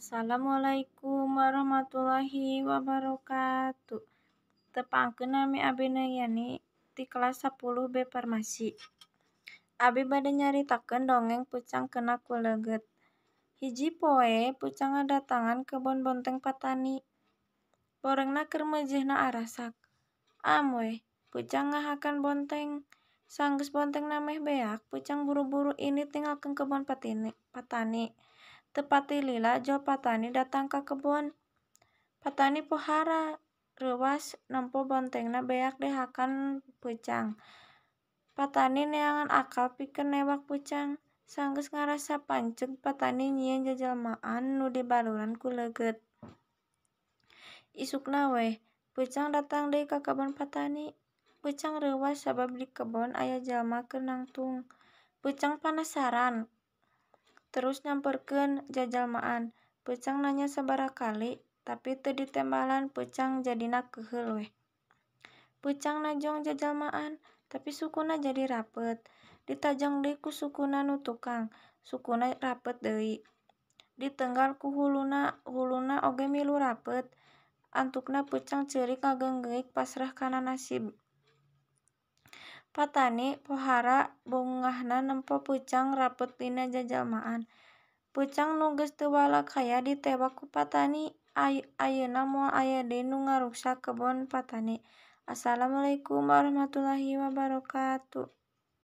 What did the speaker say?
Assalamualaikum warahmatullahi wabarakatuh. Tepangkeun nami Abi Yani di kelas 10 B Farmasi. Abi bade nyaritakeun dongeng Pucang Kena Kuleugeut. Hiji poe Pucang ngadatangan kebon bonteng patani. Borengna keur meujeuhna arasak. Am weh, Pucang ngahakan bonteng. Sanggeus bontengna meh beak, Pucang buru-buru ini tinggalkeun kebon patani. Teu pati lila jol patani datang ka kebon. Patani pohara, reuwas nempo bontengna beak dihakan Pucang. Patani neangan akal pikeun newak Pucang. Sanggeus ngarasa panceug patani nyieun jajalmaan nu dibaluran ku leugeut. Isukna weh, Pucang datang deui ka kebon patani. Pucang reuwas sabab di kebon aya jalma keur nangtung. Pucang panasaran, terus nyamperkeun jajalmaan. Pucang nanya sabaraha kali, tapi teu ditembalan Pucang jadina keuheul weh. Pucang najong jajalmaan, tapi sukuna jadi rapeut. Ditajong deui ku sukuna nu tukang, sukuna rapeut deui. Ditenggal ku huluna, huluna oge milu rapeut. Antukna Pucang ceurik ngageunggeuk pasrah kana nasib. Patani pohara bungahna nempo Pucang rapeut dina jajalmaan. Pucang nu geus teu balag haya ditewak ku patani. Ayeuna moal aya deui nu ngaruksa kebon patani. Assalamualaikum warahmatullahi wabarakatuh.